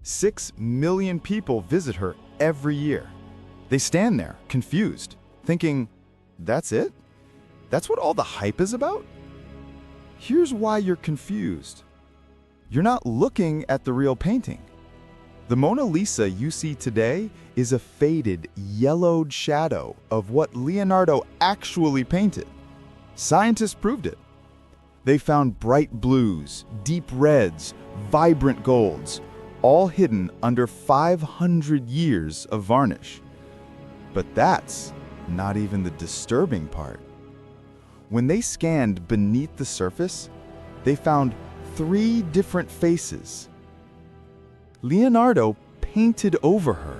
6 million people visit her every year. They stand there, confused, thinking, that's it? That's what all the hype is about? Here's why you're confused. You're not looking at the real painting. The Mona Lisa you see today is a faded, yellowed shadow of what Leonardo actually painted. Scientists proved it. They found bright blues, deep reds, vibrant golds, all hidden under 500 years of varnish. But that's not even the disturbing part. When they scanned beneath the surface, they found 3 different faces. Leonardo painted over her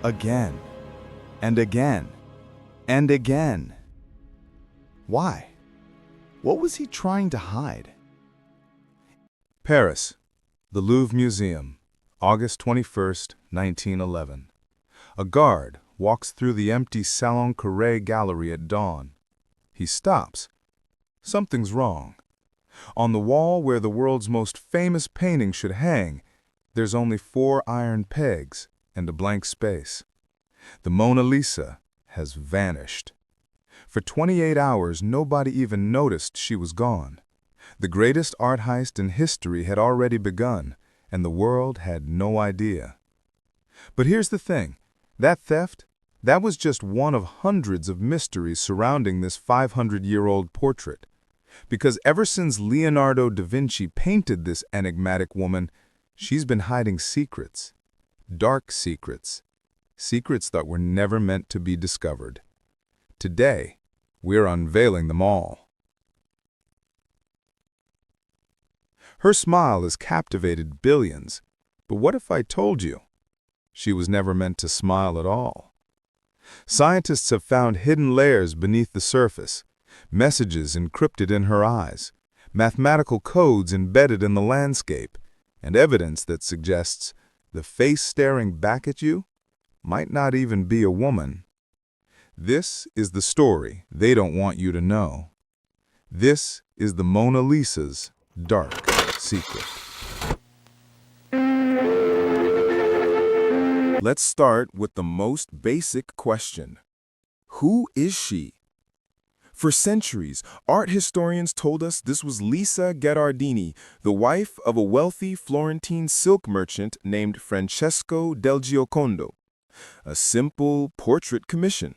again and again and again. Why? What was he trying to hide? Paris, the Louvre Museum, August 21st, 1911. A guard walks through the empty Salon Carré gallery at dawn. He stops. Something's wrong. On the wall where the world's most famous painting should hang, there's only 4 iron pegs and a blank space. The Mona Lisa has vanished. For 28 hours, nobody even noticed she was gone. The greatest art heist in history had already begun, and the world had no idea. But here's the thing. That theft, that was just one of hundreds of mysteries surrounding this 500-year-old portrait. Because ever since Leonardo da Vinci painted this enigmatic woman, she's been hiding secrets. Dark secrets. Secrets that were never meant to be discovered. Today, we're unveiling them all. Her smile has captivated billions, but what if I told you she was never meant to smile at all? Scientists have found hidden layers beneath the surface, messages encrypted in her eyes, mathematical codes embedded in the landscape, and evidence that suggests the face staring back at you might not even be a woman. This is the story they don't want you to know. This is the Mona Lisa's dark secret. Let's start with the most basic question. Who is she? For centuries, art historians told us this was Lisa Gherardini, the wife of a wealthy Florentine silk merchant named Francesco del Giocondo. A simple portrait commission.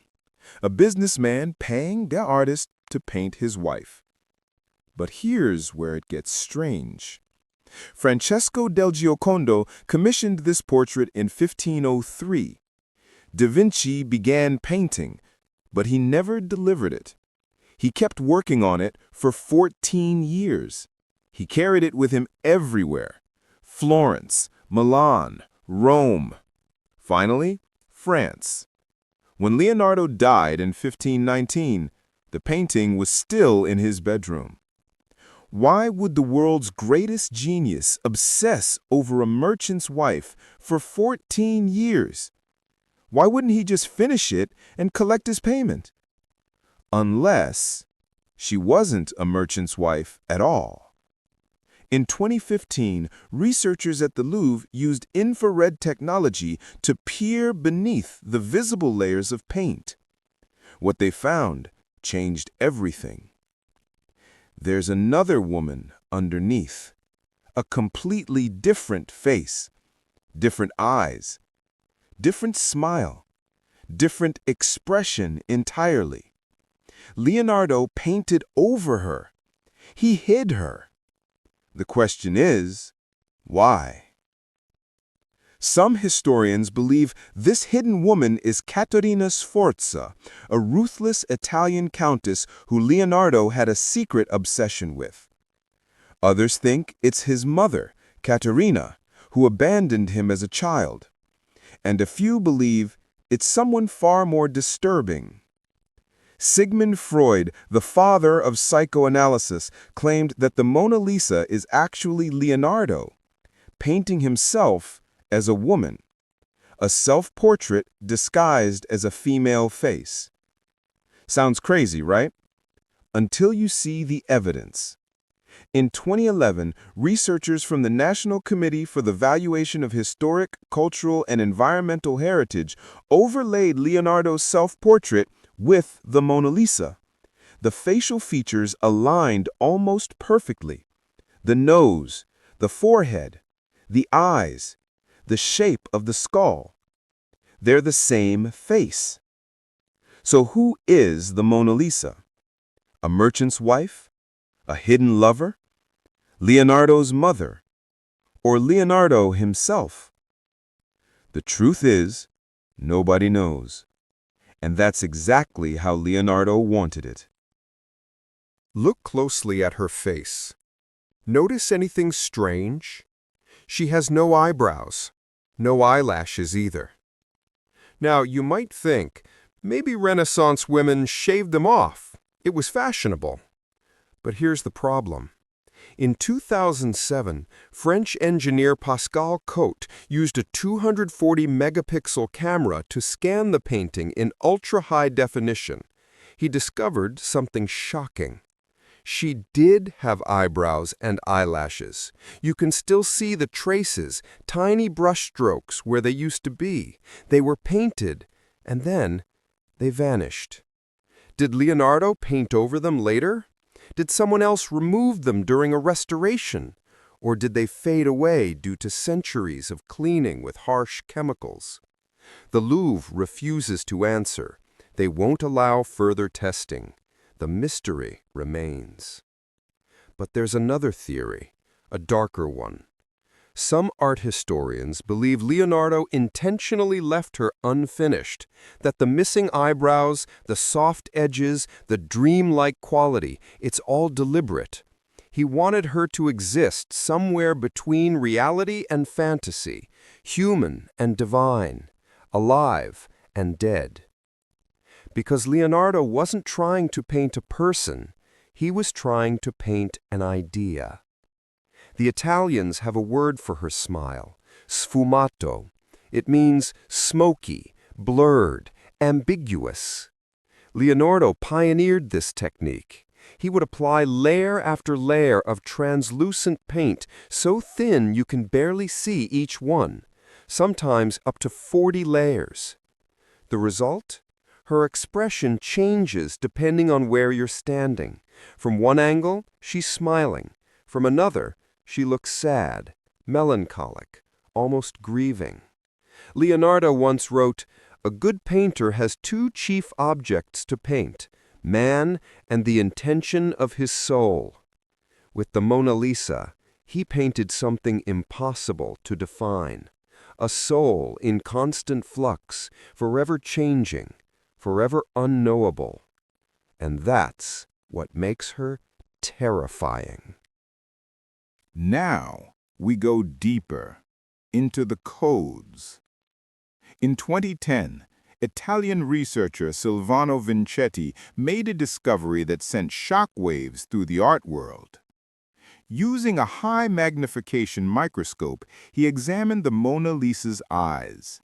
A businessman paying the artist to paint his wife. But here's where it gets strange. Francesco del Giocondo commissioned this portrait in 1503. Da Vinci began painting, but he never delivered it. He kept working on it for 14 years. He carried it with him everywhere. Florence, Milan, Rome. Finally, France. When Leonardo died in 1519, the painting was still in his bedroom. Why would the world's greatest genius obsess over a merchant's wife for 14 years? Why wouldn't he just finish it and collect his payment? Unless she wasn't a merchant's wife at all. In 2015, researchers at the Louvre used infrared technology to peer beneath the visible layers of paint. What they found changed everything. There's another woman underneath. A completely different face, different eyes, different smile, different expression entirely. Leonardo painted over her. He hid her. The question is, why? Some historians believe this hidden woman is Caterina Sforza, a ruthless Italian countess who Leonardo had a secret obsession with. Others think it's his mother, Caterina, who abandoned him as a child. And a few believe it's someone far more disturbing. Sigmund Freud, the father of psychoanalysis, claimed that the Mona Lisa is actually Leonardo, painting himself as a woman, a self-portrait disguised as a female face. Sounds crazy, right? Until you see the evidence. In 2011, researchers from the National Committee for the Valuation of Historic, Cultural, and Environmental Heritage overlaid Leonardo's self-portrait with the Mona Lisa. The facial features aligned almost perfectly. The nose, the forehead, the eyes, the shape of the skull. They're the same face. So who is the Mona Lisa? A merchant's wife? A hidden lover? Leonardo's mother? Or Leonardo himself? The truth is, nobody knows. And that's exactly how Leonardo wanted it. Look closely at her face. Notice anything strange? She has no eyebrows, no eyelashes either. Now, you might think, maybe Renaissance women shaved them off. It was fashionable. But here's the problem. In 2007, French engineer Pascal Cote used a 240-megapixel camera to scan the painting in ultra-high definition. He discovered something shocking. She did have eyebrows and eyelashes. You can still see the traces, tiny brush strokes where they used to be. They were painted, and then they vanished. Did Leonardo paint over them later? Did someone else remove them during a restoration? Or did they fade away due to centuries of cleaning with harsh chemicals? The Louvre refuses to answer. They won't allow further testing. The mystery remains. But there's another theory, a darker one. Some art historians believe Leonardo intentionally left her unfinished, that the missing eyebrows, the soft edges, the dreamlike quality, it's all deliberate. He wanted her to exist somewhere between reality and fantasy, human and divine, alive and dead. Because Leonardo wasn't trying to paint a person, he was trying to paint an idea. The Italians have a word for her smile, sfumato. It means smoky, blurred, ambiguous. Leonardo pioneered this technique. He would apply layer after layer of translucent paint so thin you can barely see each one, sometimes up to 40 layers. The result? Her expression changes depending on where you're standing. From one angle, she's smiling. From another, she looks sad, melancholic, almost grieving. Leonardo once wrote, "A good painter has two chief objects to paint, man and the intention of his soul." With the Mona Lisa, he painted something impossible to define, a soul in constant flux, forever changing, forever unknowable. And that's what makes her terrifying. Now we go deeper into the codes. In 2010, Italian researcher Silvano Vincetti made a discovery that sent shockwaves through the art world. Using a high magnification microscope, he examined the Mona Lisa's eyes.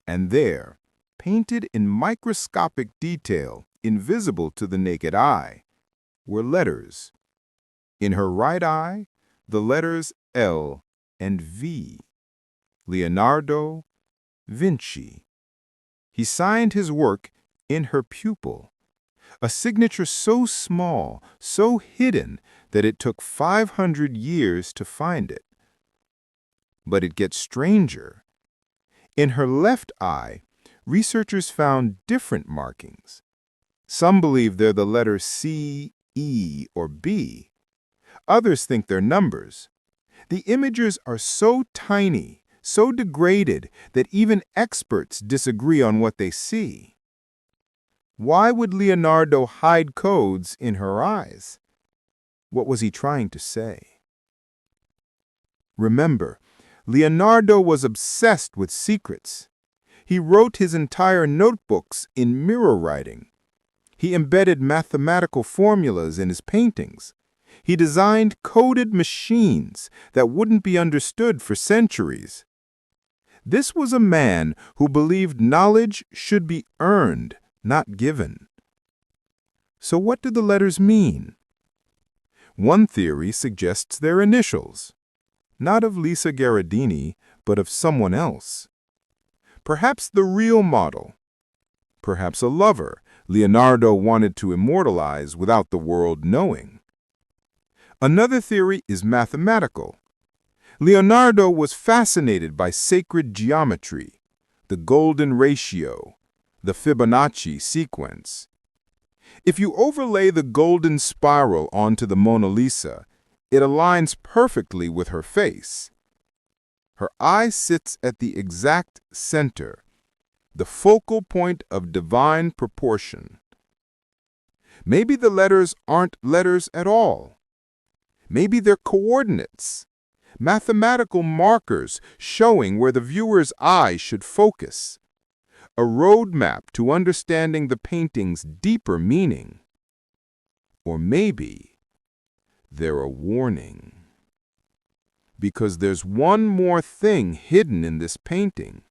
And there, painted in microscopic detail, invisible to the naked eye, were letters. In her right eye, the letters L and V. Leonardo Vinci. He signed his work in her pupil, a signature so small, so hidden, that it took 500 years to find it. But it gets stranger. In her left eye, researchers found different markings. Some believe they're the letters C, E, or B. Others think they're numbers. The images are so tiny, so degraded, that even experts disagree on what they see. Why would Leonardo hide codes in her eyes? What was he trying to say? Remember, Leonardo was obsessed with secrets. He wrote his entire notebooks in mirror writing. He embedded mathematical formulas in his paintings. He designed coded machines that wouldn't be understood for centuries. This was a man who believed knowledge should be earned, not given. So what do the letters mean? One theory suggests their initials, not of Lisa Gherardini, but of someone else. Perhaps the real model. Perhaps a lover Leonardo wanted to immortalize without the world knowing. Another theory is mathematical. Leonardo was fascinated by sacred geometry, the golden ratio, the Fibonacci sequence. If you overlay the golden spiral onto the Mona Lisa, it aligns perfectly with her face. Her eye sits at the exact center, the focal point of divine proportion. Maybe the letters aren't letters at all. Maybe they're coordinates, mathematical markers showing where the viewer's eye should focus, a roadmap to understanding the painting's deeper meaning. Or maybe they're a warning. Because there's one more thing hidden in this painting,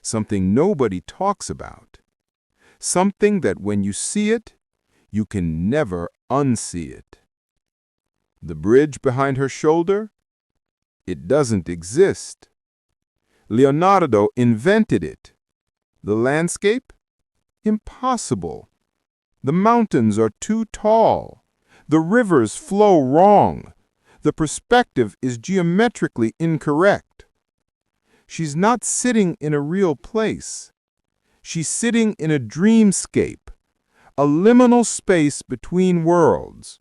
something nobody talks about, something that when you see it, you can never unsee it. The bridge behind her shoulder? It doesn't exist. Leonardo invented it. The landscape? Impossible. The mountains are too tall. The rivers flow wrong. The perspective is geometrically incorrect. She's not sitting in a real place. She's sitting in a dreamscape, a liminal space between worlds.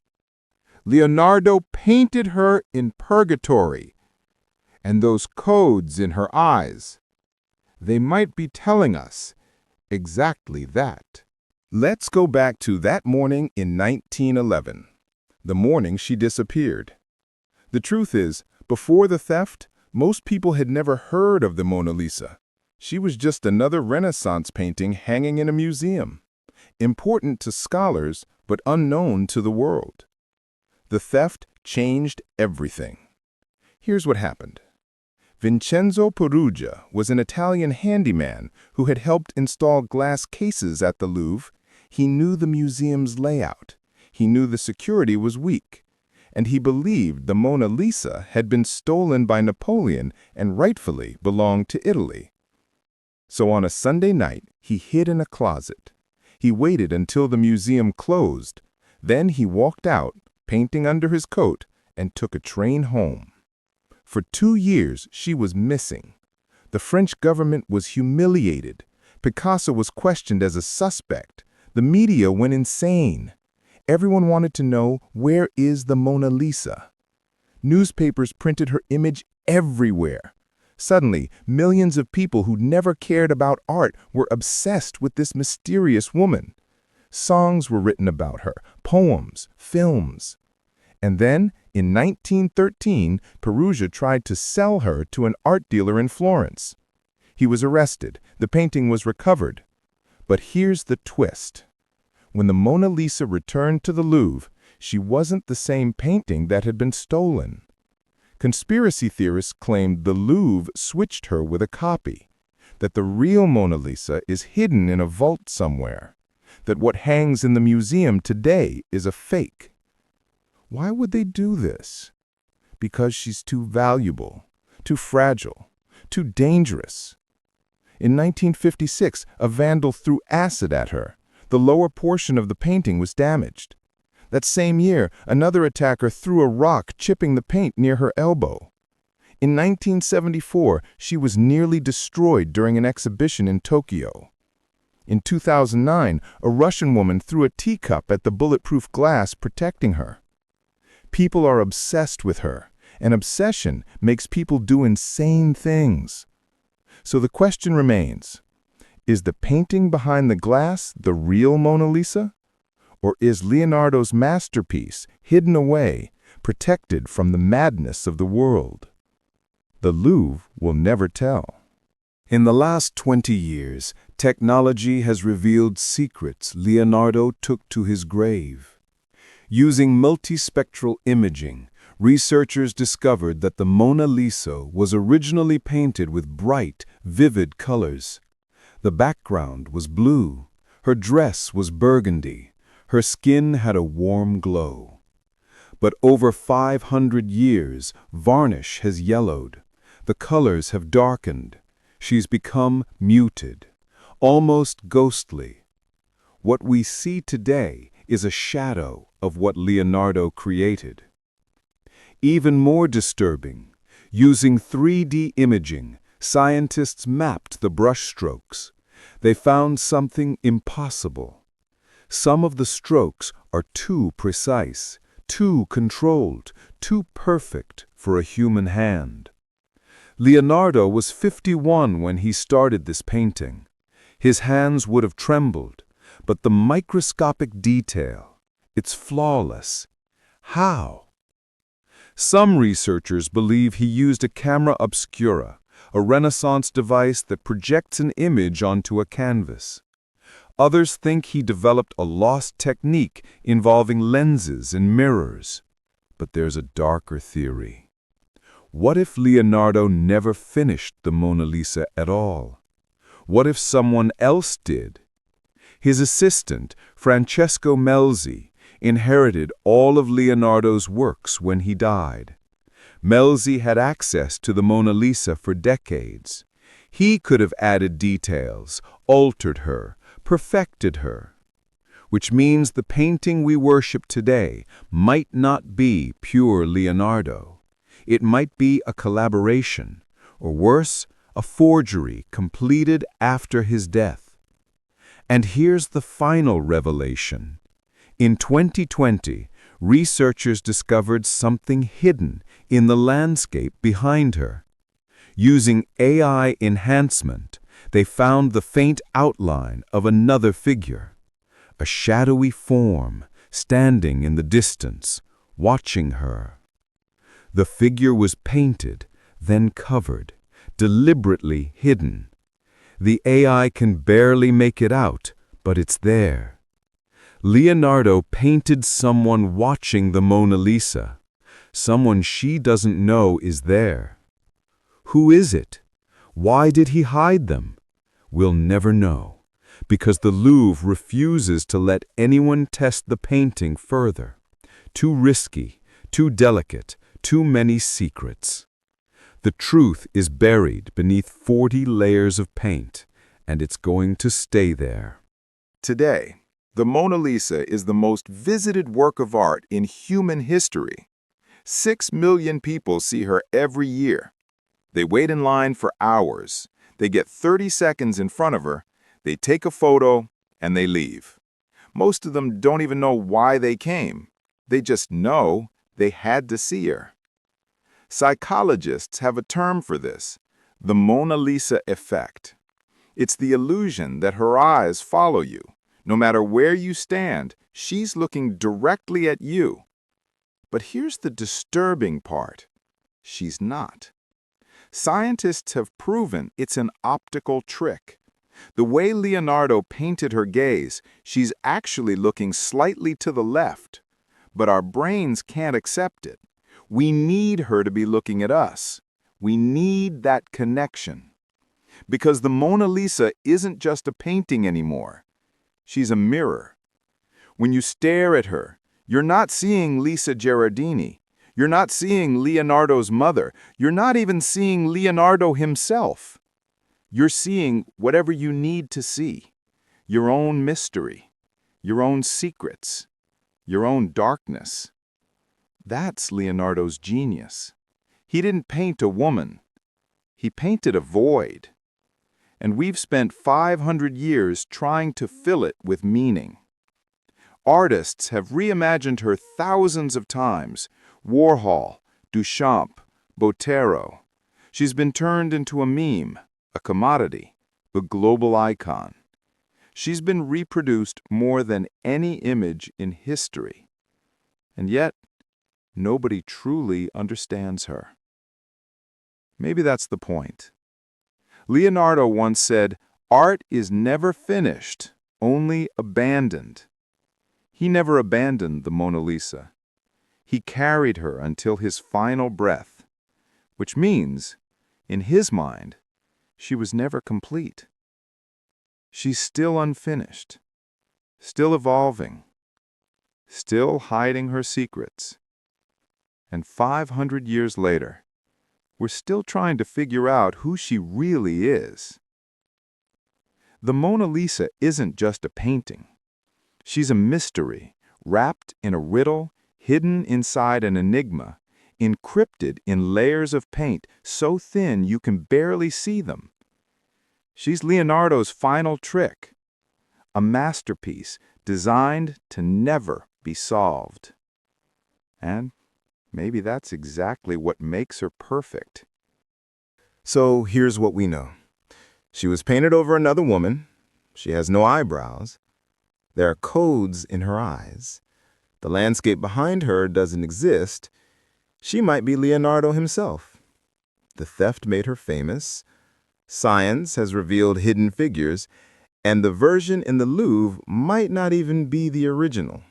Leonardo painted her in purgatory, and those codes in her eyes, they might be telling us exactly that. Let's go back to that morning in 1911, the morning she disappeared. The truth is, before the theft, most people had never heard of the Mona Lisa. She was just another Renaissance painting hanging in a museum, important to scholars but unknown to the world. The theft changed everything. Here's what happened. Vincenzo Peruggia was an Italian handyman who had helped install glass cases at the Louvre. He knew the museum's layout. He knew the security was weak. And he believed the Mona Lisa had been stolen by Napoleon and rightfully belonged to Italy. So on a Sunday night, he hid in a closet. He waited until the museum closed. Then he walked out, painting under his coat, and took a train home. For 2 years, she was missing. The French government was humiliated. Picasso was questioned as a suspect. The media went insane. Everyone wanted to know, where is the Mona Lisa? Newspapers printed her image everywhere. Suddenly, millions of people who never cared about art were obsessed with this mysterious woman. Songs were written about her, poems, films. And then, in 1913, Peruggia tried to sell her to an art dealer in Florence. He was arrested. The painting was recovered. But here's the twist. When the Mona Lisa returned to the Louvre, she wasn't the same painting that had been stolen. Conspiracy theorists claimed the Louvre switched her with a copy, that the real Mona Lisa is hidden in a vault somewhere, that what hangs in the museum today is a fake. Why would they do this? Because she's too valuable, too fragile, too dangerous. In 1956, a vandal threw acid at her. The lower portion of the painting was damaged. That same year, another attacker threw a rock, chipping the paint near her elbow. In 1974, she was nearly destroyed during an exhibition in Tokyo. In 2009, a Russian woman threw a teacup at the bulletproof glass protecting her. People are obsessed with her, and obsession makes people do insane things. So the question remains, is the painting behind the glass the real Mona Lisa? Or is Leonardo's masterpiece hidden away, protected from the madness of the world? The Louvre will never tell. In the last 20 years, technology has revealed secrets Leonardo took to his grave. Using multispectral imaging, researchers discovered that the Mona Lisa was originally painted with bright, vivid colors. The background was blue, her dress was burgundy, her skin had a warm glow. But over 500 years, varnish has yellowed. The colors have darkened. She's become muted, almost ghostly. What we see today is a shadow of what Leonardo created. Even more disturbing, using 3D imaging, scientists mapped the brushstrokes. They found something impossible. Some of the strokes are too precise, too controlled, too perfect for a human hand. Leonardo was 51 when he started this painting. His hands would have trembled, but the microscopic detail, it's flawless. How? Some researchers believe he used a camera obscura, a Renaissance device that projects an image onto a canvas. Others think he developed a lost technique involving lenses and mirrors. But there's a darker theory. What if Leonardo never finished the Mona Lisa at all? What if someone else did? His assistant, Francesco Melzi, inherited all of Leonardo's works when he died. Melzi had access to the Mona Lisa for decades. He could have added details, altered her, perfected her. Which means the painting we worship today might not be pure Leonardo. It might be a collaboration, or worse, a forgery completed after his death. And here's the final revelation. In 2020, researchers discovered something hidden in the landscape behind her. Using AI enhancement, they found the faint outline of another figure, a shadowy form standing in the distance, watching her. The figure was painted, then covered, deliberately hidden. The AI can barely make it out, but it's there. Leonardo painted someone watching the Mona Lisa, someone she doesn't know is there. Who is it? Why did he hide them? We'll never know, because the Louvre refuses to let anyone test the painting further. Too risky, too delicate, too many secrets. The truth is buried beneath 40 layers of paint, and it's going to stay there. Today, the Mona Lisa is the most visited work of art in human history. 6 million people see her every year. They wait in line for hours. They get 30 seconds in front of her, they take a photo, and they leave. Most of them don't even know why they came. They just know they had to see her. Psychologists have a term for this, the Mona Lisa effect. It's the illusion that her eyes follow you. No matter where you stand, she's looking directly at you. But here's the disturbing part. She's not. Scientists have proven it's an optical trick. The way Leonardo painted her gaze, she's actually looking slightly to the left. But our brains can't accept it. We need her to be looking at us. We need that connection. Because the Mona Lisa isn't just a painting anymore. She's a mirror. When you stare at her, you're not seeing Lisa Gherardini. You're not seeing Leonardo's mother. You're not even seeing Leonardo himself. You're seeing whatever you need to see. Your own mystery, your own secrets, your own darkness. That's Leonardo's genius. He didn't paint a woman. He painted a void. And we've spent 500 years trying to fill it with meaning. Artists have reimagined her thousands of times. Warhol, Duchamp, Botero. She's been turned into a meme, a commodity, a global icon. She's been reproduced more than any image in history. And yet, nobody truly understands her. Maybe that's the point. Leonardo once said, "Art is never finished, only abandoned." He never abandoned the Mona Lisa. He carried her until his final breath, which means, in his mind, she was never complete. She's still unfinished, still evolving, still hiding her secrets. And 500 years later, we're still trying to figure out who she really is. The Mona Lisa isn't just a painting. She's a mystery, wrapped in a riddle, hidden inside an enigma, encrypted in layers of paint so thin you can barely see them. She's Leonardo's final trick, a masterpiece designed to never be solved. And maybe that's exactly what makes her perfect. So here's what we know. She was painted over another woman. She has no eyebrows. There are codes in her eyes. The landscape behind her doesn't exist. She might be Leonardo himself. The theft made her famous. Science has revealed hidden figures, and the version in the Louvre might not even be the original.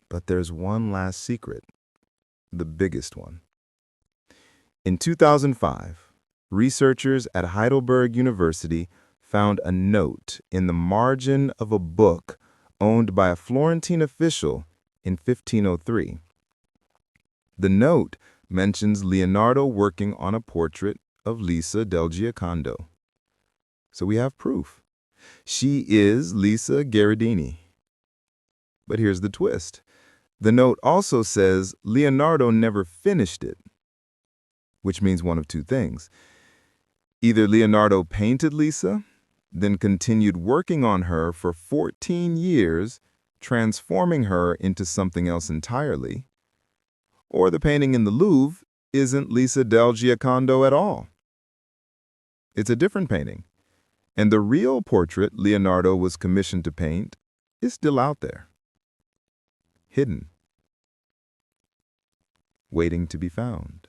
But there's one last secret, the biggest one. In 2005, researchers at Heidelberg University found a note in the margin of a book owned by a Florentine official in 1503. The note mentions Leonardo working on a portrait of Lisa del Giocondo. So we have proof. She is Lisa Gherardini. But here's the twist. The note also says Leonardo never finished it, which means one of two things. Either Leonardo painted Lisa, then continued working on her for 14 years, transforming her into something else entirely, or the painting in the Louvre isn't Lisa del Giocondo at all. It's a different painting, and the real portrait Leonardo was commissioned to paint is still out there, hidden, waiting to be found.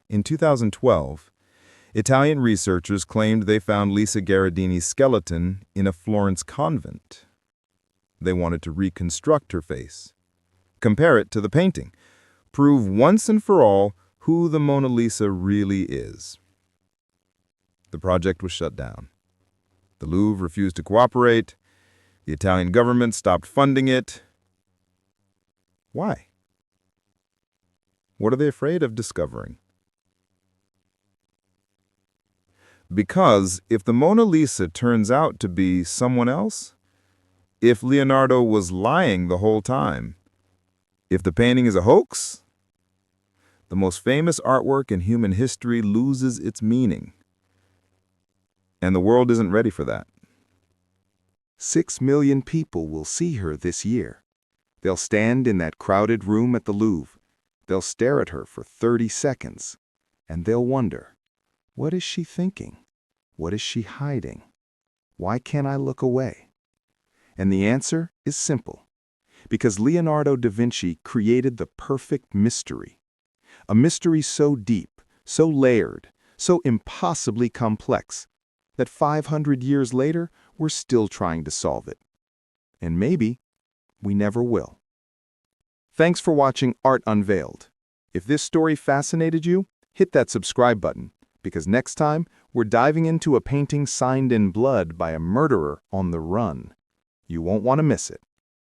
In 2012, Italian researchers claimed they found Lisa Gherardini's skeleton in a Florence convent. They wanted to reconstruct her face, compare it to the painting, prove once and for all who the Mona Lisa really is. The project was shut down. The Louvre refused to cooperate. The Italian government stopped funding it. Why? What are they afraid of discovering? Because if the Mona Lisa turns out to be someone else, if Leonardo was lying the whole time, if the painting is a hoax, the most famous artwork in human history loses its meaning. And the world isn't ready for that. 6 million people will see her this year. They'll stand in that crowded room at the Louvre. They'll stare at her for 30 seconds, and they'll wonder, what is she thinking? What is she hiding? Why can't I look away? And the answer is simple. Because Leonardo da Vinci created the perfect mystery. A mystery so deep, so layered, so impossibly complex, that 500 years later, we're still trying to solve it. And maybe we never will. Thanks for watching Art Unveiled. If this story fascinated you, hit that subscribe button, because next time, we're diving into a painting signed in blood by a murderer on the run. You won't want to miss it.